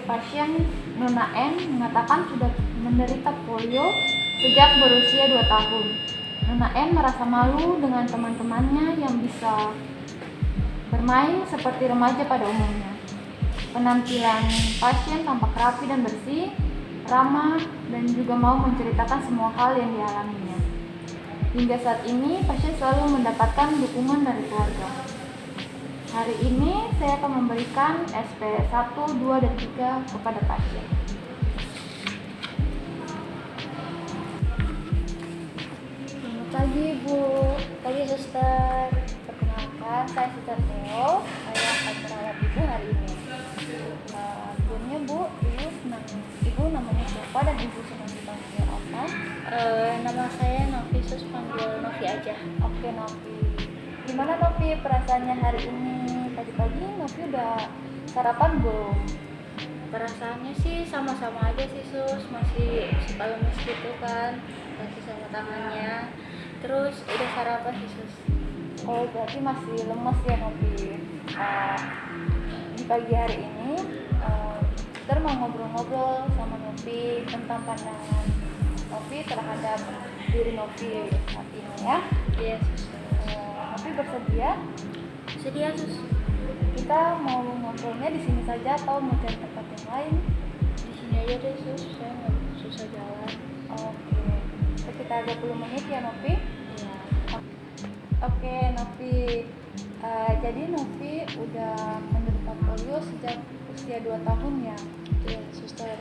pasien Nona N mengatakan sudah menderita polio sejak berusia 2 tahun. Nona N merasa malu dengan teman-temannya yang bisa bermain seperti remaja pada umumnya. Penampilan pasien tampak rapi dan bersih, ramah, dan juga mau menceritakan semua hal yang dialaminya. Hingga saat ini, pasien selalu mendapatkan dukungan dari keluarga. Hari ini, saya akan memberikan SP 1, 2, dan 3 kepada pasien. Selamat pagi, Bu. Pagi, Suster. Perkenalkan, saya Suster Theo. Saya akan merawat Ibu hari ini. Sebelumnya, Bu, Ibu namanya siapa dan Ibu senang dipanggil apa? Nama saya Novi, Sus, panggil Novi aja. Oke, Novi. Gimana Novi perasaannya hari ini? Pagi-pagi Novi udah sarapan belum? Perasaannya sih sama-sama aja sih, Sus. Masih suka lemes gitu kan, kaki sama tangannya. Terus udah sarapan sih, Sus. Oh, berarti masih lemes ya Novi. Di pagi hari ini Dokter mau ngobrol-ngobrol sama Novi tentang pandangan Novi terhadap diri Novi saat ini ya. Iya, Sus. Novi bersedia? Sedia, Sus. Kita mau ngobrolnya di sini saja atau mau cari tempat yang lain? Di sini aja deh, Sus. Saya nggak susah jalan. Oke. Sekitar 20 menit ya Novi? Iya. Oke Novi. Jadi Novi udah menderita polio sejak usia 2 tahun ya? Iya, Suster.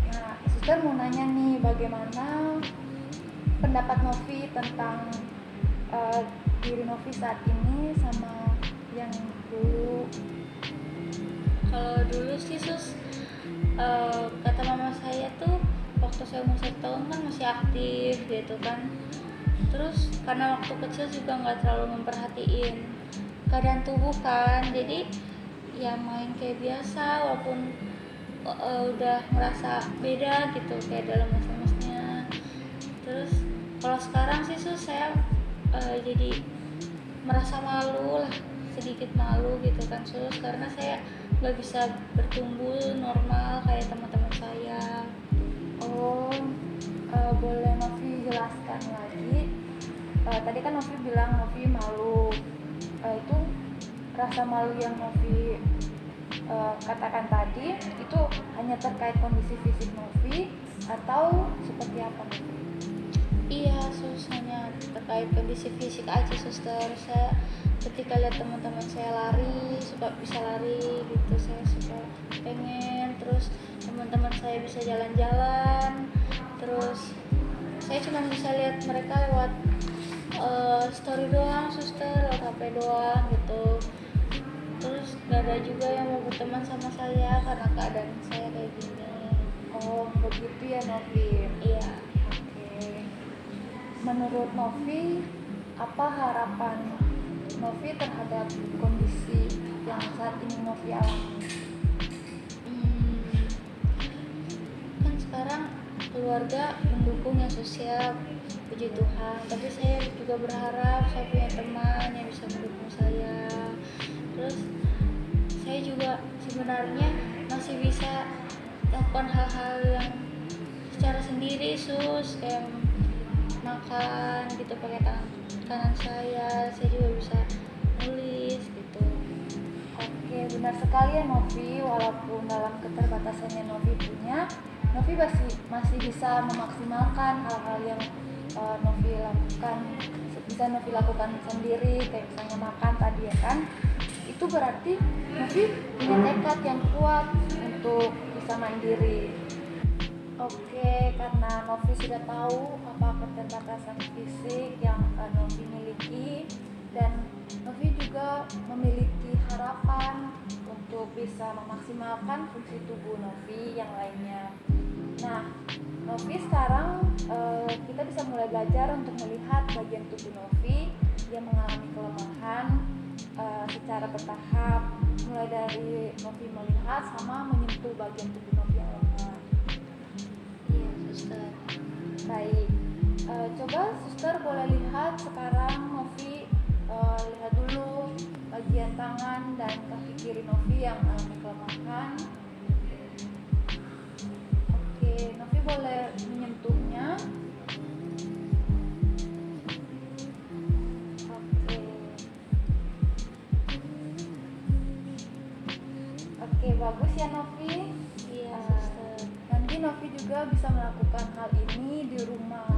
Nah, Suster mau nanya nih, bagaimana pendapat Novi tentang diri Novi saat ini sama yang dulu? Kalau dulu sih, Sus, kata mama saya tuh waktu saya umur 1 tahun kan masih aktif gitu kan. Terus karena waktu kecil juga nggak terlalu memperhatiin keadaan tubuh kan, jadi ya main kayak biasa walaupun udah merasa beda gitu kayak dalam lemes-lemesnya. Terus kalau sekarang sih, Sus, saya jadi merasa malu lah, sedikit malu gitu kan, Sus, karena saya nggak bisa bertumbuh normal kayak teman-teman saya. Oh, boleh Novi jelaskan lagi? Tadi kan Novi bilang Novi malu. Itu rasa malu yang Novi katakan tadi itu hanya terkait kondisi fisik Novi atau seperti apa Novi? Iya, Sus, hanya terkait kondisi fisik aja, Suster. Saya ketika lihat teman-teman saya lari, suka bisa lari gitu, saya suka pengen. Terus teman-teman saya bisa jalan-jalan, terus saya cuma bisa lihat mereka lewat story doang, Suster, lewat HP doang gitu. Terus gak ada juga yang mau berteman sama saya karena keadaan saya kayak gini. Oh, begitu ya Novi. Iya. Oke. Menurut Novi, apa harapan Novi terhadap kondisi yang saat ini Novi alami? Kan sekarang keluarga mendukung yang sosial, puji Tuhan. Tapi saya juga berharap saya punya teman yang bisa mendukung saya. Terus saya juga sebenarnya masih bisa melakukan hal-hal yang secara sendiri, Sus, kayak makan gitu pakai tangan kanan saya juga bisa nulis gitu. Oke, benar sekali ya Novi. Walaupun dalam keterbatasannya Novi punya, Novi masih bisa memaksimalkan hal-hal yang Novi lakukan, bisa Novi lakukan sendiri, kayak misalnya makan tadi ya kan. Itu berarti Novi punya tekad yang kuat untuk bisa mandiri. Oke, karena Novi sudah tahu apa keterbatasan fisik yang Novi miliki, dan Novi juga memiliki harapan untuk bisa memaksimalkan fungsi tubuh Novi yang lainnya. Nah, Novi sekarang kita bisa mulai belajar untuk melihat bagian tubuh Novi yang mengalami kelemahan secara bertahap, mulai dari Novi melihat sama menyentuh bagian tubuh Novi yang lemah. Iya, Suster. Baik, coba Suster boleh lihat sekarang Novi, lihat dulu bagian tangan dan kaki kiri Novi yang mengalami kelemahan. bagus ya Novi. Iya, Ah, suster. nanti Novi juga bisa melakukan hal ini di rumah.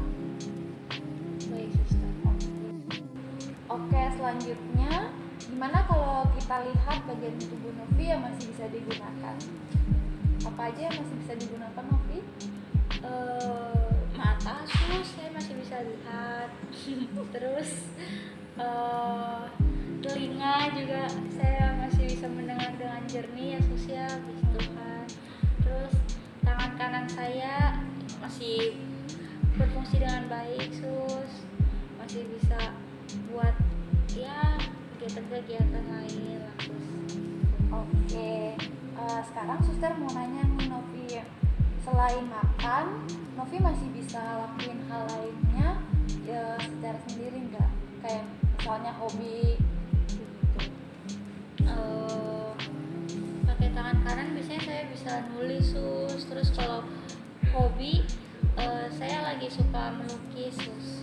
Baik, suster. Oke, selanjutnya gimana kalau kita lihat bagian tubuh Novi yang masih bisa digunakan? Apa aja yang masih bisa digunakan Novi? Mata sus saya masih bisa lihat. Terus telinga juga saya masih bisa mendengar dengan jernih ya sus ya, puji Tuhan. Terus tangan kanan saya masih berfungsi dengan baik sus, masih bisa buat ya kegiatan-kegiatan lain lah sus. Oke, sekarang suster mau nanya nih Novi, selain makan, Novi masih bisa lakuin hal lainnya ya secara sendiri nggak? Kayak misalnya hobi gitu. Pakai tangan kanan biasanya saya bisa nulis sus. Terus kalau hobi saya lagi suka melukis sus.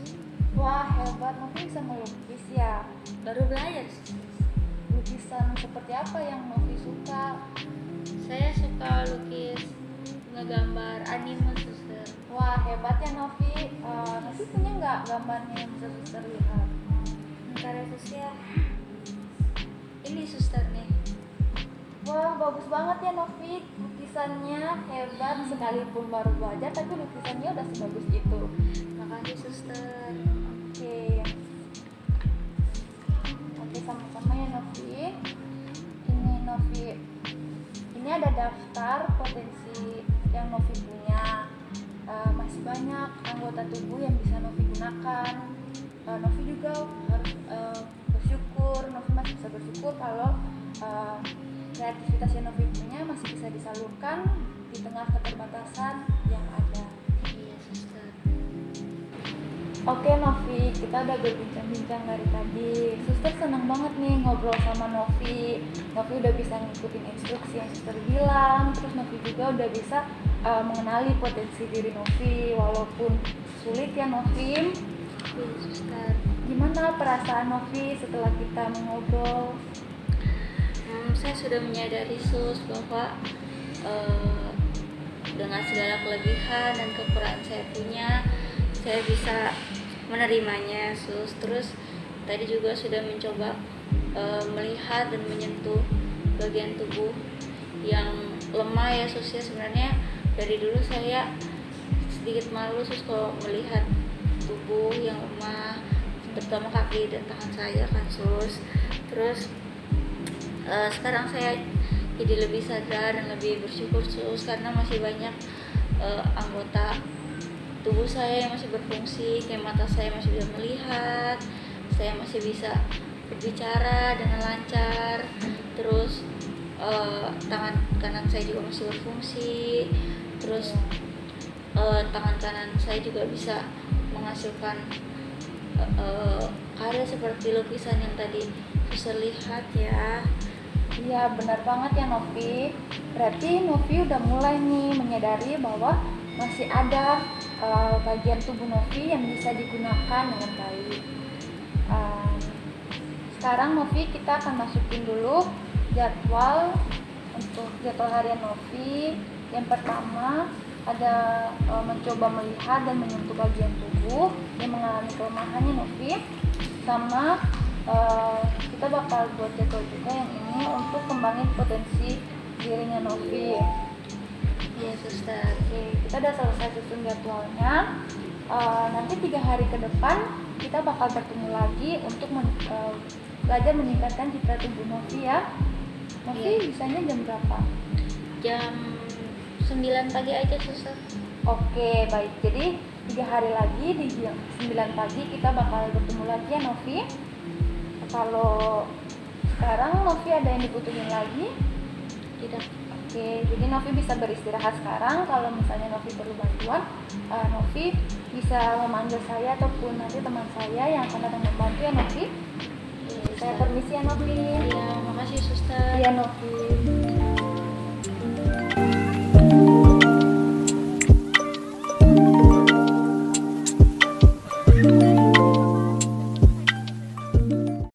Wah hebat, Novi bisa melukis ya. Baru belajar sus. Lukisan seperti apa yang Novi suka? Saya suka lukis ngegambar anime suster. Wah hebat ya Novi. Novi punya nggak gambarnya yang bisa suster lihat? Bentar ya sus ya. Ini suster nih. Wah bagus banget ya Novi, lukisannya hebat, sekalipun baru belajar tapi lukisannya udah sebagus itu. Makasih suster. Oke, oke sama-sama ya Novi. Ini Novi, ini ada daftar potensi yang Novi punya. Masih banyak anggota tubuh yang bisa Novi gunakan. Novi juga harus bersyukur. Novi masih bisa bersyukur kalau kreativitas yang Novi punya masih bisa disalurkan di tengah keterbatasan yang ada. Iya suster. Oke Novi, kita udah berbincang-bincang dari tadi. Suster senang banget nih ngobrol sama Novi. Novi udah bisa ngikutin instruksi yang suster bilang. Terus Novi juga udah bisa mengenali potensi diri Novi. Walaupun sulit ya Novi. Iya suster. Gimana perasaan Novi setelah kita mengobrol? Saya sudah menyadari sus bahwa dengan segala kelebihan dan kekurangan saya punya, saya bisa menerimanya sus. Terus tadi juga sudah mencoba melihat dan menyentuh bagian tubuh yang lemah ya sus ya. Sebenarnya dari dulu saya sedikit malu sus kalau melihat tubuh yang lemah, terutama kaki dan tangan saya kan sus. Terus sekarang saya jadi lebih sadar dan lebih bersyukur sus, karena masih banyak anggota tubuh saya yang masih berfungsi. Kayak mata saya masih bisa melihat, saya masih bisa berbicara dengan lancar. Terus tangan kanan saya juga masih berfungsi. Terus tangan kanan saya juga bisa menghasilkan karya seperti lukisan yang tadi bisa lihat ya. Iya benar banget ya Novi. Berarti Novi udah mulai nih menyadari bahwa masih ada bagian tubuh Novi yang bisa digunakan dengan baik. Sekarang Novi kita akan masukin dulu jadwal untuk jadwal harian Novi. Yang pertama ada mencoba melihat dan menyentuh bagian tubuh yang mengalami kelemahannya Novi. Sama kita bakal buat jadwal juga yang ini untuk kembangin potensi dirinya Novi. Iya suster. Oke, kita udah selesai susun jadwalnya. Nanti 3 hari ke depan kita bakal bertemu lagi untuk belajar meningkatkan citra tubuh Novi ya. Novi Iya. bisanya jam berapa? Jam 9 pagi aja suster. Oke, baik. Jadi 3 hari lagi di jam 9 pagi kita bakal bertemu lagi ya Novi. Kalau sekarang Novi ada yang dibutuhin lagi? Tidak. Oke, jadi Novi bisa beristirahat sekarang. Kalau misalnya Novi perlu bantuan, Novi bisa memanggil saya ataupun nanti teman saya yang akan datang membantu ya Novi. Iya, Saya suster. permisi ya Novi. Iya, makasih suster. Iya Novi.